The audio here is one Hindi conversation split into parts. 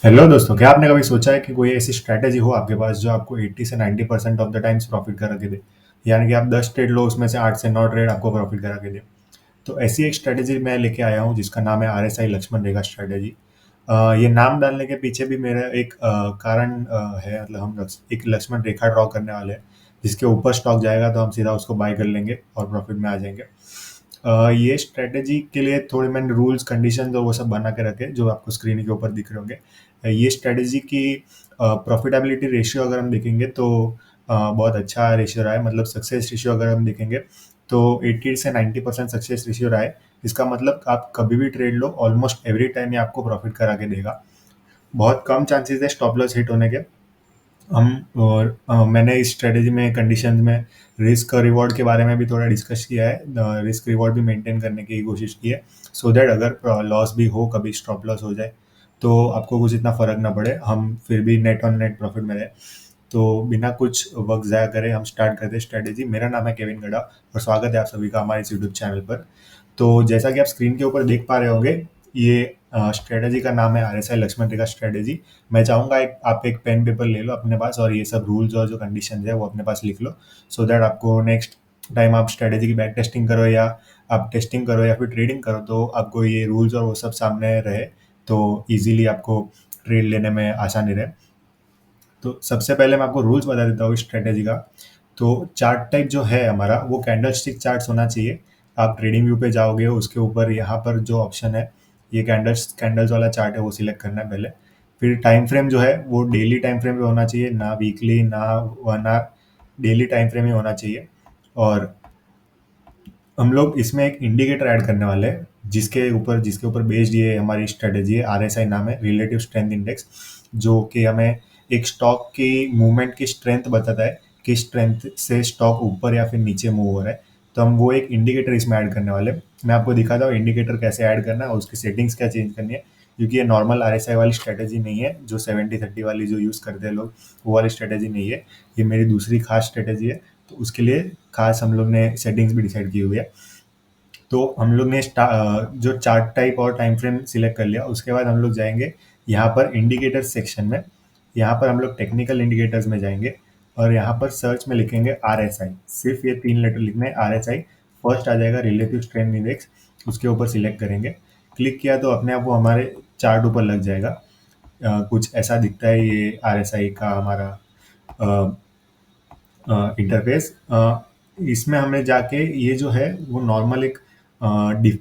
हेलो दोस्तों, क्या आपने कभी सोचा है कि कोई ऐसी स्ट्रैटेजी हो आपके पास जो आपको 80 से 90% ऑफ द टाइम्स प्रॉफिट करा के दे? यानी कि आप 10 ट्रेड लो, उसमें से 8 से 9 ट्रेड आपको प्रॉफिट करा के दे। तो ऐसी एक स्ट्रैटेजी मैं लेके आया हूँ जिसका नाम है आरएसआई लक्ष्मण रेखा स्ट्रैटेजी। ये नाम डालने के पीछे भी मेरा एक कारण है। मतलब हम एक लक्ष्मण रेखा ड्रॉ करने वाले हैं जिसके ऊपर स्टॉक जाएगा तो हम सीधा उसको बाय कर लेंगे और प्रॉफिट में आ जाएंगे। ये स्ट्रेटेजी के लिए थोड़े मैंने रूल्स कंडीशन और वो सब बना के रखे जो आपको स्क्रीन के ऊपर दिख रहे होंगे। ये स्ट्रेटेजी की प्रॉफिटेबिलिटी रेशियो अगर हम देखेंगे तो बहुत अच्छा रेशियो रहा है। मतलब सक्सेस रेशियो अगर हम देखेंगे तो 80 से 90% सक्सेस रेशियो रहा है। इसका मतलब आप कभी भी ट्रेड लो, ऑलमोस्ट एवरी टाइम ये आपको प्रॉफिट करा के देगा। बहुत कम चांसेस है स्टॉप लॉस हिट होने के। और मैंने इस स्ट्रेटेजी में कंडीशंस में रिस्क और रिवॉर्ड के बारे में भी थोड़ा डिस्कस किया है। रिस्क रिवॉर्ड भी मेंटेन करने की कोशिश की है सो दैट अगर लॉस भी हो, कभी स्टॉप लॉस हो जाए तो आपको कुछ इतना फर्क ना पड़े, हम फिर भी नेट ऑन नेट प्रॉफिट में रहे। तो बिना कुछ वक्त ज़ाया करे हम स्टार्ट करते हैं स्ट्रेटेजी। मेरा नाम है केविन गड़ा और स्वागत है आप सभी का हमारे इस यूट्यूब चैनल पर। तो जैसा कि आप स्क्रीन के ऊपर देख पा रहे होंगे, ये स्ट्रेटेजी का नाम है आरएसआई लक्ष्मण रेखा स्ट्रेटेजी। मैं चाहूँगा आप एक पेन पेपर ले लो अपने पास और ये सब रूल्स और जो कंडीशन है वो अपने पास लिख लो सो दैट आपको नेक्स्ट टाइम आप स्ट्रेटेजी की बैक टेस्टिंग करो या आप टेस्टिंग करो या फिर ट्रेडिंग करो तो आपको ये रूल्स और वो सब सामने रहे, तो इजीली आपको ट्रेड लेने में आसानी रहे। तो सबसे पहले मैं आपको रूल्स बता देता हूँ स्ट्रेटेजी का। तो चार्ट टाइप जो है हमारा वो कैंडल स्टिक चार्ट होना चाहिए। आप ट्रेडिंग व्यू पे जाओगे, उसके ऊपर यहाँ पर जो ऑप्शन है ये कैंडल्स वाला चार्ट है वो सिलेक्ट करना है पहले। फिर टाइम फ्रेम जो है वो डेली टाइम फ्रेम पे होना चाहिए, ना वीकली ना 1 आवर, डेली टाइम फ्रेम ही होना चाहिए। और हम लोग इसमें एक इंडिकेटर ऐड करने वाले हैं जिसके ऊपर बेस्ड ये हमारी स्ट्रेटेजी है। आरएसआई नाम है, रिलेटिव स्ट्रेंथ इंडेक्स, जो कि हमें एक स्टॉक की मूवमेंट की स्ट्रेंथ बताता है कि स्ट्रेंथ से स्टॉक ऊपर या फिर नीचे मूव हो रहा है। तो हम वो एक इंडिकेटर इसमें ऐड करने वाले हैं। मैं आपको दिखाता हूँ इंडिकेटर कैसे ऐड करना है और उसकी सेटिंग्स क्या चेंज करनी है, क्योंकि ये नॉर्मल आरएसआई वाली स्ट्रेटेजी नहीं है जो 70-30 वाली जो यूज़ करते हैं लोग, वो वाली स्ट्रेटेजी नहीं है। ये मेरी दूसरी खास स्ट्रेटेजी है, तो उसके लिए खास हम लोग ने सेटिंग्स भी डिसाइड की हुई है। तो हम लोग ने जो चार्ट टाइप और टाइम फ्रेम सिलेक्ट कर लिया, उसके बाद हम लोग जाएंगे यहाँ पर इंडिकेटर सेक्शन में। यहाँ पर हम लोग टेक्निकल इंडिकेटर्स में जाएंगे और यहाँ पर सर्च में लिखेंगे आर एस आई। सिर्फ ये 3 लेटर लिखने हैं, आर एस आई। फर्स्ट आ जाएगा रिलेटिव स्ट्रेंथ इंडेक्स, उसके ऊपर सिलेक्ट करेंगे। क्लिक किया तो अपने आप वो हमारे चार्ट ऊपर लग जाएगा। कुछ ऐसा दिखता है ये आर एस आई का हमारा इंटरफेस। इसमें हमें जाके ये जो है वो नॉर्मल एक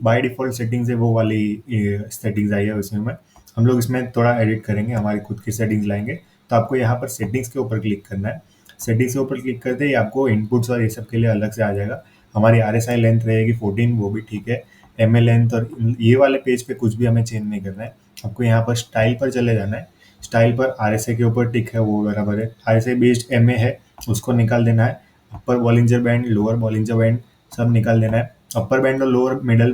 बाय डिफ़ॉल्ट सेटिंग्स है, वो वाली सेटिंग्स आई है उसमें। हम लोग इसमें थोड़ा एडिट करेंगे, हमारी खुद की सेटिंग्स लाएंगे। तो आपको यहाँ पर सेटिंग्स के ऊपर क्लिक करना है। सेटिंग्स के ऊपर क्लिक करते ही आपको इनपुट्स और ये सब के लिए अलग से आ जाएगा। हमारी आर एस आई लेंथ रहेगी 14, वो भी ठीक है। एम ए लेंथ और ये वाले पेज पे कुछ भी हमें चेंज नहीं करना है। आपको यहाँ पर स्टाइल पर चले जाना है। स्टाइल पर आर एस आई के ऊपर टिक है वो बराबर है, R S I based M A है उसको निकाल देना है। Upper Bollinger band, lower Bollinger band सब निकाल देना है। अपर बैंड और लोअर मिडल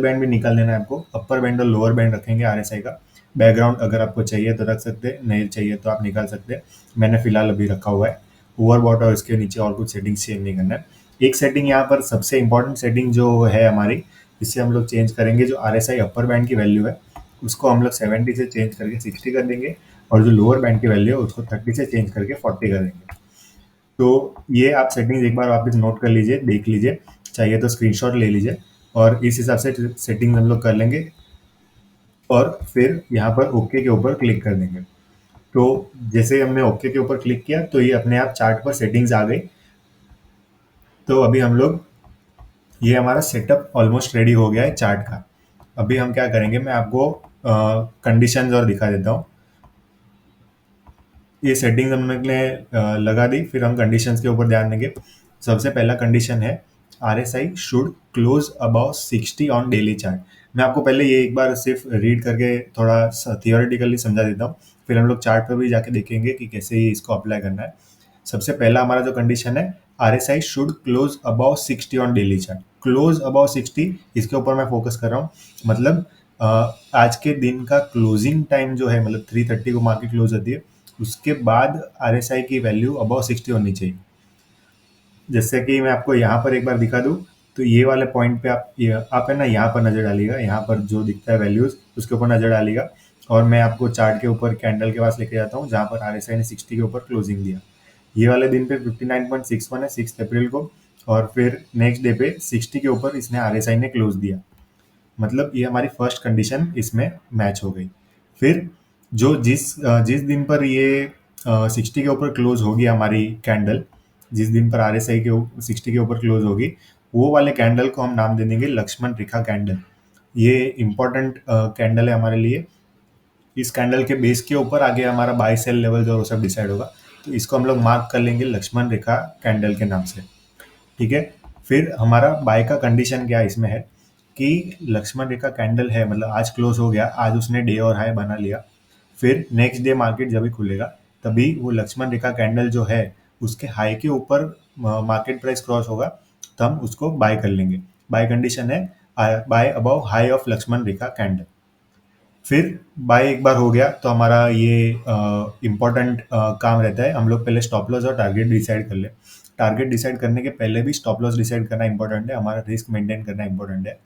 बैंड भी निकाल देना है आपको। अपर बैंड और लोअर बैंड रखेंगे आरएसआई का। बैकग्राउंड अगर आपको चाहिए तो रख सकते हैं, नहीं चाहिए तो आप निकाल सकते हैं। मैंने फिलहाल अभी रखा हुआ है। ओवर बॉट और इसके नीचे और कुछ सेटिंग्स चेंज नहीं करना है। एक सेटिंग यहाँ पर सबसे इंपॉर्टेंट सेटिंग जो है हमारी, इससे हम लोग चेंज करेंगे जो are S I upper band की वैल्यू है उसको हम लोग 70 से चेंज करके 60 कर देंगे, और जो लोअर बैंड की वैल्यू है उसको 30 से चेंज करके 40 कर देंगे। तो ये आप सेटिंग्स एक बार वापस नोट कर लीजिए, देख लीजिए, चाहिए तो स्क्रीनशॉट ले लीजिए और इस हिसाब से सेटिंग हम लोग कर लेंगे और फिर यहाँ पर ओके के ऊपर क्लिक कर देंगे। तो जैसे हमने ओके के ऊपर क्लिक किया तो ये अपने आप चार्ट पर सेटिंग्स आ गई। तो अभी हम लोग, ये हमारा सेटअप ऑलमोस्ट रेडी हो गया है चार्ट का। अभी हम क्या करेंगे, मैं आपको कंडीशंस और दिखा देता हूँ। ये सेटिंग्स हमने लगा दी, फिर हम कंडीशंस के ऊपर ध्यान देंगे। सबसे पहला कंडीशन है R S I should close about 60 on daily chart. मैं आपको पहले ये एक बार सिर्फ रीड करके थोड़ा थियोरेटिकली समझा देता हूँ, फिर हम लोग चार्ट पर भी जाके देखेंगे कि कैसे ही इसको अप्लाई करना है। सबसे पहला हमारा जो कंडीशन है, R S I should close about 60 on daily chart. Close about 60, इसके ऊपर मैं फोकस कर रहा हूँ। मतलब आज के दिन का क्लोजिंग टाइम जो है, मतलब 3:30 को मार्केट क्लोज होती है, उसके बाद आरएसआई की वैल्यू अबाव 60 होनी चाहिए। जैसे कि मैं आपको यहाँ पर एक बार दिखा दूँ, तो ये वाले पॉइंट पे आप है ना, यहाँ पर नजर डालिएगा, यहाँ पर जो दिखता है वैल्यूज उसके ऊपर नजर डालिएगा। और मैं आपको चार्ट के ऊपर कैंडल के पास लेके जाता हूँ जहाँ पर RSI ने 60 के ऊपर क्लोजिंग दिया। ये वाले दिन पे 59.61 है 6 अप्रैल को, और फिर नेक्स्ट डे पे 60 के ऊपर इसने RSI ने क्लोज दिया। मतलब ये हमारी फर्स्ट कंडीशन इसमें मैच हो गई। फिर जो जिस दिन पर ये 60 के ऊपर क्लोज होगी हमारी कैंडल, जिस दिन पर RSI के 60 के ऊपर क्लोज होगी, वो वाले कैंडल को हम नाम दे देंगे लक्ष्मण रेखा कैंडल। ये इंपॉर्टेंट कैंडल है हमारे लिए। इस कैंडल के बेस के ऊपर आगे हमारा बाय सेल लेवल जो वो सब डिसाइड होगा, तो इसको हम लोग मार्क कर लेंगे लक्ष्मण रेखा कैंडल के नाम से। ठीक है। फिर हमारा बाय का कंडीशन क्या इसमें है कि लक्ष्मण रेखा कैंडल है, मतलब आज क्लोज हो गया, आज उसने डे और हाई बना लिया, फिर नेक्स्ट डे मार्केट जब भी खुलेगा तभी वो लक्ष्मण रेखा कैंडल जो है उसके हाई के ऊपर मार्केट प्राइस क्रॉस होगा, तो हम उसको बाय कर लेंगे। बाय कंडीशन है buy above high of Lakshman rekha candle. फिर बाय एक बार हो गया तो हमारा ये इम्पोर्टेंट काम रहता है, हम लोग पहले स्टॉप लॉस और टारगेट डिसाइड कर ले। टारगेट डिसाइड करने के पहले भी स्टॉप लॉस डिसाइड करना इंपॉर्टेंट है, हमारा रिस्क मेंटेन करना इंपॉर्टेंट है।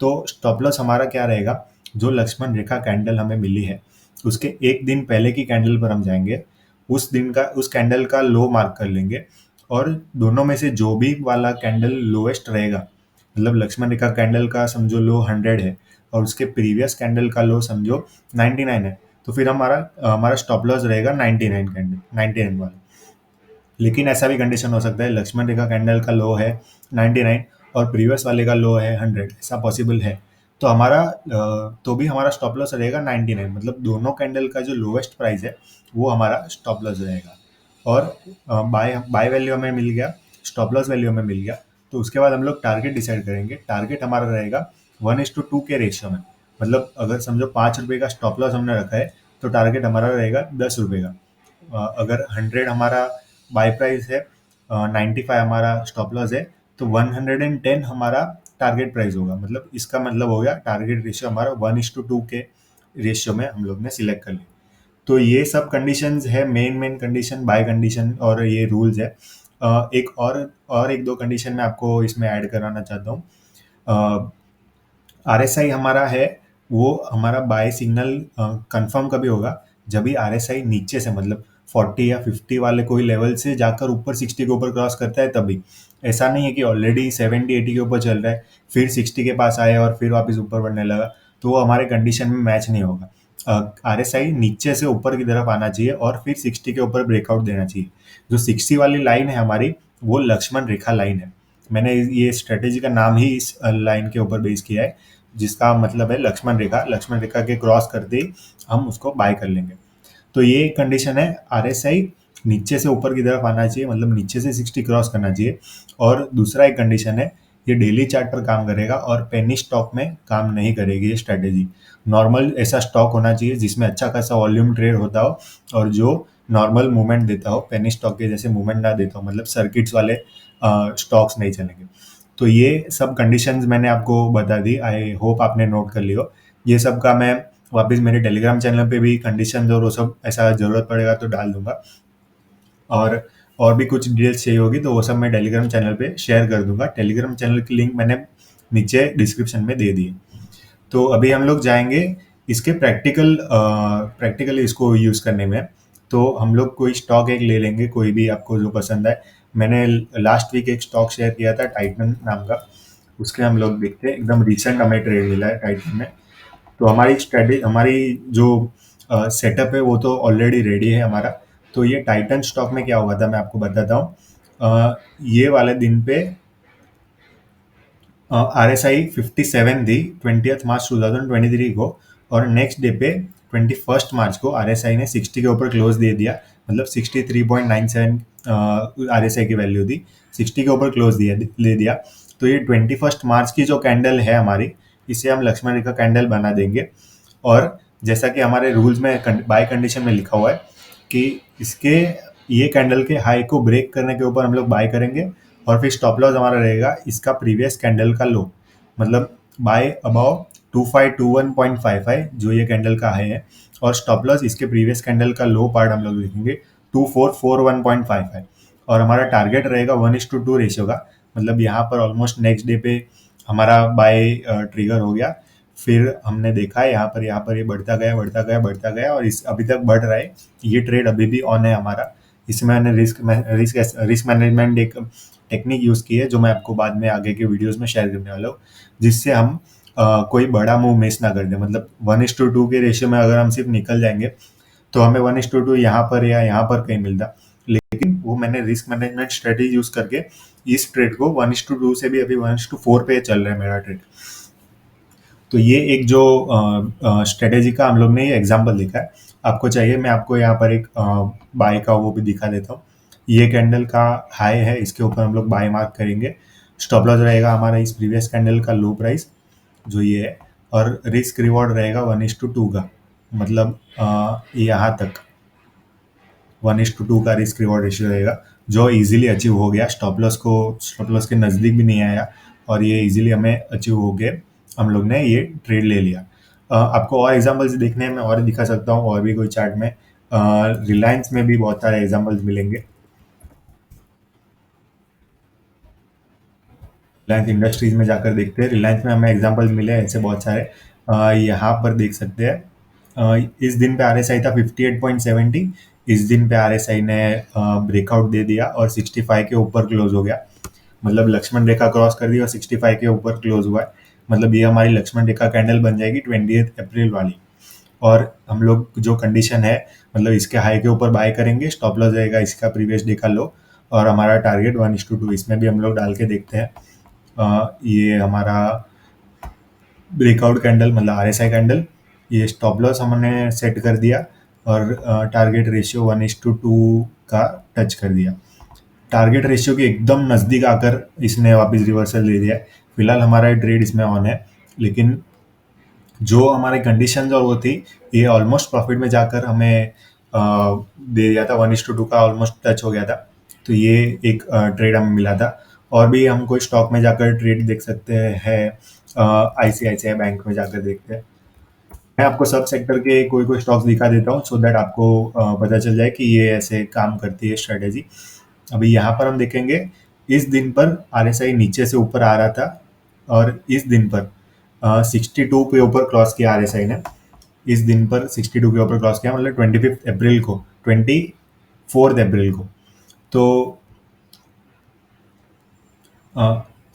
तो स्टॉप लॉस हमारा क्या रहेगा, जो लक्ष्मण रेखा कैंडल हमें मिली है उसके एक दिन पहले की कैंडल पर हम जाएंगे, उस कैंडल का लो मार्क कर लेंगे, और दोनों में से जो भी वाला कैंडल लोएस्ट रहेगा, मतलब लक्ष्मण रेखा कैंडल का समझो लो 100 है और उसके प्रीवियस कैंडल का लो समझो 99 है, तो फिर हमारा हमारा स्टॉप लॉस रहेगा 99 कैंडल 99 वाला। लेकिन ऐसा भी कंडीशन हो सकता है लक्ष्मण रेखा कैंडल का लो है 99 और प्रीवियस वाले का लो है 100, ऐसा पॉसिबल है, तो हमारा तो भी हमारा स्टॉप लॉस रहेगा 99, मतलब दोनों कैंडल का जो लोवेस्ट प्राइस है वो हमारा स्टॉप लॉस रहेगा। और बाय बाय वैल्यू हमें मिल गया, स्टॉप लॉस वैल्यू हमें मिल गया, तो उसके बाद हम लोग टारगेट डिसाइड करेंगे। टारगेट हमारा रहेगा 1:2 के रेशियो में, मतलब अगर समझो 5 रुपये का स्टॉप लॉस हमने रखा है तो टारगेट हमारा रहेगा 10 रुपये का। अगर 100 हमारा बाय प्राइस है, 95 हमारा स्टॉप लॉस है, तो 110 हमारा टारगेट प्राइस होगा। मतलब इसका मतलब हो गया टारगेट रेशियो हमारा 1:2 के रेशियो में हम लोग ने सिलेक्ट कर लिया। तो ये सब कंडीशंस है, मेन कंडीशन, बाय कंडीशन और ये रूल्स है। एक और एक दो कंडीशन मैं आपको इसमें ऐड कराना चाहता हूँ। RSI हमारा है, वो हमारा बाय सिग्नल कंफर्म कभी होगा जब भी RSI नीचे से, मतलब 40 या 50 वाले कोई लेवल से जाकर ऊपर 60 के ऊपर क्रॉस करता है तभी। ऐसा नहीं है कि ऑलरेडी 70-80 के ऊपर चल रहा है फिर 60 के पास आए और फिर वापस ऊपर बढ़ने लगा, तो वो हमारे कंडीशन में मैच नहीं होगा। RSI नीचे से ऊपर की तरफ आना चाहिए और फिर 60 के ऊपर ब्रेकआउट देना चाहिए। जो 60 वाली लाइन है हमारी, वो लक्ष्मण रेखा लाइन है। मैंने ये स्ट्रेटेजी का नाम ही इस लाइन के ऊपर बेस किया है, जिसका मतलब है लक्ष्मण रेखा। लक्ष्मण रेखा के क्रॉस करते ही हम उसको बाय कर लेंगे। तो ये कंडीशन है, RSI नीचे से ऊपर की तरफ आना चाहिए, मतलब नीचे से 60 क्रॉस करना चाहिए। और दूसरा एक कंडीशन है, ये डेली चार्ट पर काम करेगा और पेनी स्टॉक में काम नहीं करेगी ये स्ट्रेटेजी। नॉर्मल ऐसा स्टॉक होना चाहिए जिसमें अच्छा खासा वॉल्यूम ट्रेड होता हो और जो नॉर्मल मूवमेंट देता हो, पेनी स्टॉक के जैसे मूवमेंट ना देता हो, मतलब सर्किट्स वाले स्टॉक्स नहीं चलेंगे। तो ये सब कंडीशंस मैंने आपको बता दी, आई होप आपने नोट कर लियो। ये सब का मैं वापस मेरे टेलीग्राम चैनल पे भी कंडीशंस और वो सब ऐसा ज़रूरत पड़ेगा तो डाल दूंगा, और भी कुछ डिटेल्स चाहिए होगी तो वो सब मैं टेलीग्राम चैनल पे शेयर कर दूंगा। टेलीग्राम चैनल की लिंक मैंने नीचे डिस्क्रिप्शन में दे दी है। तो अभी हम लोग जाएंगे इसके प्रैक्टिकली इसको यूज़ करने में। तो हम लोग कोई स्टॉक एक ले लेंगे, कोई भी आपको जो पसंद है। मैंने लास्ट वीक एक स्टॉक शेयर किया था टाइटन नाम का, उसके हम लोग देखते हैं, एकदम रिसेंट हमें ट्रेड मिला है टाइटन में। तो हमारी स्ट्रेटेजी, हमारी जो सेटअप है वो तो ऑलरेडी रेडी है हमारा। तो ये टाइटन स्टॉक में क्या हुआ था मैं आपको बताता हूँ। ये वाले दिन पे RSI 57 थी 20th मार्च 2023 को, और नेक्स्ट डे पे 21st मार्च को RSI ने 60 के ऊपर क्लोज दे दिया, मतलब 63.97 RSI की वैल्यू थी, 60 के ऊपर क्लोज ले दिया। तो ये 21st मार्च की जो कैंडल है हमारी, इसे हम लक्ष्मण रेखा कैंडल बना देंगे। और जैसा कि हमारे रूल्स में बाय कंडीशन में लिखा हुआ है कि इसके ये कैंडल के हाई को ब्रेक करने के ऊपर हम लोग बाय करेंगे, और फिर स्टॉप लॉस हमारा रहेगा इसका प्रीवियस कैंडल का लो, मतलब बाय अबाउ 2521.55 जो ये कैंडल का हाई है, और स्टॉप लॉस इसके प्रीवियस कैंडल का लो पार्ट हम लोग देखेंगे 2441.55, और हमारा टारगेट रहेगा 1:2 रेशियो का। मतलब यहाँ पर ऑलमोस्ट नेक्स्ट डे पे हमारा बाय ट्रिगर हो गया। फिर हमने देखा यहाँ पर ये बढ़ता गया, बढ़ता गया, बढ़ता गया और इस अभी तक बढ़ रहा है। ये ट्रेड अभी भी ऑन है हमारा। इसमें मैंने रिस्क मैनेजमेंट एक टेक्निक यूज़ की है, जो मैं आपको बाद में आगे के वीडियोज़ में शेयर करने वाला हूँ, जिससे हम कोई बड़ा मूव मिस ना कर दें। मतलब 1:2 के रेशियो में अगर हम सिर्फ निकल जाएँगे, तो हमें 1:2 यहाँ पर या यहाँ पर कहीं मिलता। लेकिन वो मैंने रिस्क मैनेजमेंट स्ट्रेटेजी यूज़ करके इस ट्रेड को 1:2 से भी अभी 1:4 पे चल रहा है मेरा ट्रेड। तो ये एक जो स्ट्रेटेजी का हम लोग ने ये एग्जांपल देखा है। आपको चाहिए मैं आपको यहाँ पर एक बाय का वो भी दिखा देता हूँ। ये कैंडल का हाई है, इसके ऊपर हम लोग बाय मार्क करेंगे। स्टॉप लॉस रहेगा हमारा इस प्रीवियस कैंडल का लो प्राइस जो ये है, और रिस्क रिवॉर्ड रहेगा 1:2 का। मतलब यहाँ तक 1:2 का रिस्क रिवॉर्ड रेशियो रहेगा, जो इजीली अचीव हो गया। स्टॉप लॉस के नज़दीक भी नहीं आया और ये इजीली हमें अचीव हो गए। हम लोग ने ये ट्रेड ले लिया। आपको और एग्जांपल्स देखने हैं, मैं और दिखा सकता हूँ, और भी कोई चार्ट में। रिलायंस में भी बहुत सारे एग्जांपल्स मिलेंगे। रिलायंस इंडस्ट्रीज में जाकर देखते हैं। रिलायंस में हमें एग्जांपल्स मिले हैं ऐसे बहुत सारे। यहाँ पर देख सकते हैं। इस दिन पे आरएसआई था 58.70। इस दिन पे आरएसआई ने ब्रेकआउट दे दिया और 65 के ऊपर क्लोज हो गया। मतलब लक्ष्मण रेखा क्रॉस कर दी और 65 के ऊपर क्लोज हुआ है। मतलब ये हमारी लक्ष्मण रेखा कैंडल बन जाएगी 20 अप्रैल वाली। और हम लोग जो कंडीशन है, मतलब इसके हाई के ऊपर बाय करेंगे, स्टॉप लॉस रहेगा इसका प्रीवियस डे का लो, और हमारा टारगेट 1:2। इसमें भी हम लोग डाल के देखते हैं। ये हमारा ब्रेकआउट कैंडल मतलब आरएसआई कैंडल, ये स्टॉप लॉस हमने सेट कर दिया और टारगेट रेशियो 1:2 का टच कर दिया। टारगेट रेशियो के एकदम नज़दीक आकर इसने वापस रिवर्सल दे दिया है। फिलहाल हमारा ट्रेड इसमें ऑन है, लेकिन जो हमारी कंडीशन और वो थी, ये ऑलमोस्ट प्रॉफिट में जाकर हमें दे दिया था। 1:2 का ऑलमोस्ट टच हो गया था। तो ये एक ट्रेड हमें मिला था। और भी हम कोई स्टॉक में जाकर ट्रेड देख सकते हैं। आईसीआईसीआई बैंक में जाकर देखते हैं। मैं आपको सब सेक्टर के कोई कोई स्टॉक्स दिखा देता हूँ, सो दैट आपको पता चल जाए कि ये ऐसे काम करती है स्ट्रेटेजी। अभी यहाँ पर हम देखेंगे, इस दिन पर आरएसआई नीचे से ऊपर आ रहा था और इस दिन पर 62 पे ऊपर क्रॉस किया आरएसआई ने। इस दिन पर 62 के ऊपर क्रॉस किया, मतलब 25 अप्रैल को, 24 अप्रैल को। तो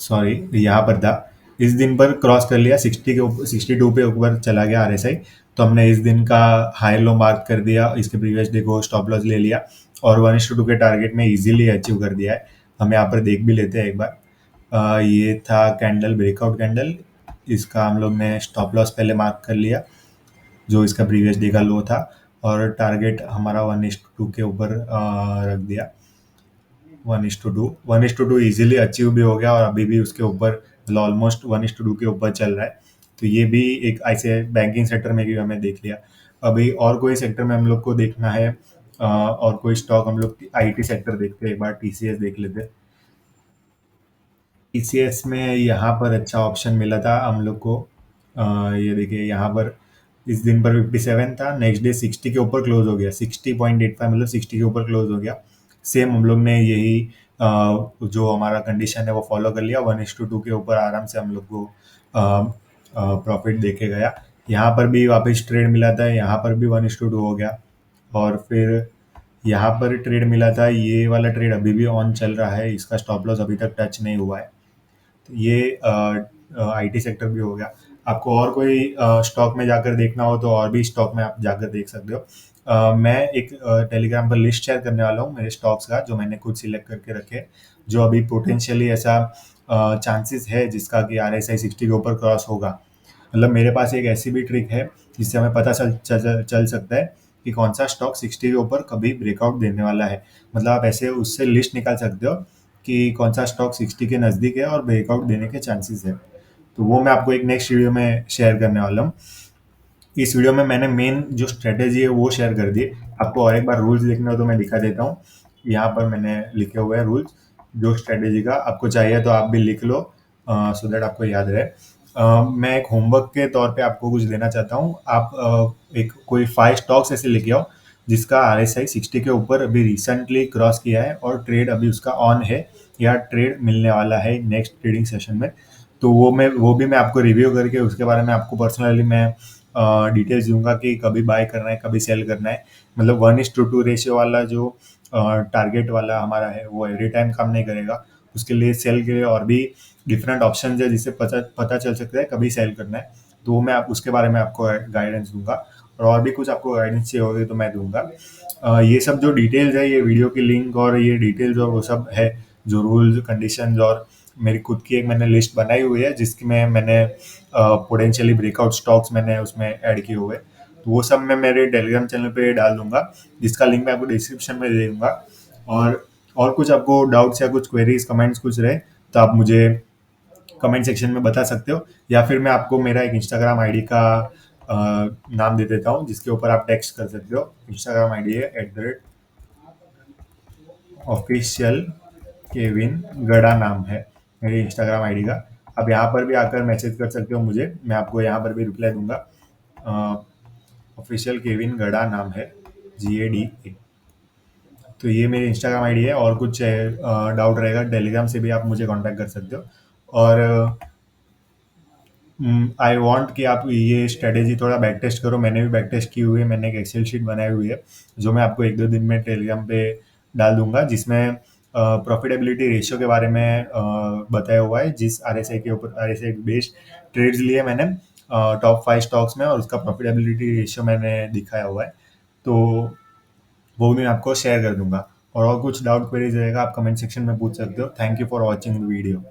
सॉरी, यहाँ पर था, इस दिन पर क्रॉस कर लिया 60 के ऊपर, 62 पे ऊपर चला गया आरएसआई। तो हमने इस दिन का हाई लो मार्क कर दिया, इसके प्रीवियस डे को स्टॉप लॉस ले लिया और 1:2 के टारगेट में इजीली अचीव कर दिया है। हम यहाँ पर देख भी लेते हैं एक बार। ये था कैंडल, ब्रेकआउट कैंडल। इसका हम लोग ने स्टॉप लॉस पहले मार्क कर लिया, जो इसका प्रीवियस डे का लो था, और टारगेट हमारा 1:2 के ऊपर रख दिया। 1:2 इजीली अचीव भी हो गया और अभी भी उसके ऊपर, मतलब ऑलमोस्ट 1:2 के ऊपर चल रहा है। तो ये भी एक ऐसे बैंकिंग सेक्टर में भी हमें देख लिया। अभी और कोई सेक्टर में हम लोग को देखना है, और कोई स्टॉक, हम लोग आईटी सेक्टर देखते हैं। एक बार टीसीएस देख लेते हैं। टीसीएस में यहाँ पर अच्छा ऑप्शन मिला था हम लोग को। ये देखिए, यहाँ पर इस दिन पर 57 था, नेक्स्ट डे 60 के ऊपर क्लोज हो गया। 60.85 मतलब 60 के ऊपर क्लोज हो गया। सेम हम लोग ने यही जो हमारा कंडीशन है वो फॉलो कर लिया। 1:2 के ऊपर आराम से हम लोग को प्रॉफिट देके गया। यहाँ पर भी वापस ट्रेड मिला था, यहाँ पर भी 1:2 हो गया। और फिर यहाँ पर ट्रेड मिला था, ये वाला ट्रेड अभी भी ऑन चल रहा है, इसका स्टॉप लॉस अभी तक टच नहीं हुआ है। तो ये आईटी सेक्टर भी हो गया। आपको और कोई स्टॉक में जाकर देखना हो तो और भी स्टॉक में आप जाकर देख सकते हो। मैं एक टेलीग्राम पर लिस्ट शेयर करने वाला हूँ मेरे स्टॉक्स का, जो मैंने खुद सिलेक्ट करके रखे, जो अभी पोटेंशियली ऐसा चांसेस है जिसका कि आरएसआई 60 के ऊपर क्रॉस होगा। मतलब मेरे पास एक ऐसी भी ट्रिक है जिससे हमें पता चल सकता है कि कौन सा स्टॉक 60 के ऊपर कभी ब्रेकआउट देने वाला है। मतलब आप ऐसे उससे लिस्ट निकाल सकते हो कि कौन सा स्टॉक 60 के नज़दीक है और ब्रेकआउट देने के चांसेस है। तो वो मैं आपको एक नेक्स्ट वीडियो में शेयर करने वाला हूँ। इस वीडियो में मैंने मेन जो स्ट्रेटेजी है वो शेयर कर दी। आपको और एक बार रूल्स देखने हो तो मैं दिखा देता हूँ। यहाँ पर मैंने लिखे हुए हैं रूल्स, जो स्ट्रेटेजी का आपको चाहिए तो आप भी लिख लो, सो दैट आपको याद रहे। मैं एक होमवर्क के तौर पे आपको कुछ देना चाहता हूँ। आप एक कोई 5 स्टॉक्स ऐसे लेके आओ जिसका आरएसआई 60 के ऊपर अभी रिसेंटली क्रॉस किया है और ट्रेड अभी उसका ऑन है या ट्रेड मिलने वाला है नेक्स्ट ट्रेडिंग सेशन में। तो वो भी मैं आपको रिव्यू करके उसके बारे में आपको पर्सनली मैं डिटेल्स दूंगा कि कभी बाय करना है, कभी सेल करना है। मतलब 1:2 रेशियो वाला जो टारगेट वाला हमारा है वो एवरी टाइम काम नहीं करेगा। उसके लिए सेल के लिए और भी डिफरेंट ऑप्शन है जिससे पता पता चल सकता है कभी सेल करना है। तो वो मैं आप उसके बारे में आपको गाइडेंस दूंगा, और भी कुछ आपको गाइडेंस चाहिए होगी तो मैं दूंगा। ये सब जो डिटेल्स है, ये वीडियो की लिंक और ये डिटेल्स और वो सब है, जो रूल्स कंडीशंस और मेरी खुद की एक मैंने लिस्ट बनाई हुई है जिसकी मैंने पोटेंशियली ब्रेकआउट स्टॉक्स मैंने उसमें ऐड किए हुए हैं। तो वो सब मैं मेरे टेलीग्राम चैनल पे डाल दूंगा, जिसका लिंक मैं आपको डिस्क्रिप्शन में दे दूंगा। और कुछ आपको डाउट्स या कुछ क्वेरीज कमेंट्स कुछ रहे तो आप मुझे कमेंट सेक्शन में बता सकते हो, या फिर मैं आपको मेरा एक इंस्टाग्राम आईडी का नाम दे देता हूँ जिसके ऊपर आप टेक्स्ट कर सकते हो। इंस्टाग्राम आईडी है @official केविन गड़ा नाम है मेरे इंस्टाग्राम आईडी का। आप यहाँ पर भी आकर मैसेज कर सकते हो मुझे, मैं आपको यहाँ पर भी रिप्लाई दूंगा। ऑफिशियल केविन गड़ा नाम है, GADA। तो ये मेरी इंस्टाग्राम आईडी है, और कुछ डाउट रहेगा टेलीग्राम से भी आप मुझे कांटेक्ट कर सकते हो। और आई वांट कि आप ये स्ट्रेटेजी थोड़ा बैक टेस्ट करो। मैंने भी बैक टेस्ट की हुई है, मैंने एक एक्सेल शीट बनाई हुई है जो मैं आपको 1-2 दिन में टेलीग्राम पे डाल दूंगा, जिसमें प्रॉफिटेबिलिटी रेशियो के बारे में बताया हुआ है। जिस RSI के ऊपर RSI बेस्ड ट्रेड्स लिए मैंने टॉप 5 स्टॉक्स में, और उसका प्रॉफिटेबिलिटी रेशियो मैंने दिखाया हुआ है। तो वो भी मैं आपको शेयर कर दूंगा। और कुछ डाउट क्वेरीज रहेगा आप कमेंट सेक्शन में पूछ सकते हो। Thank you for watching the video.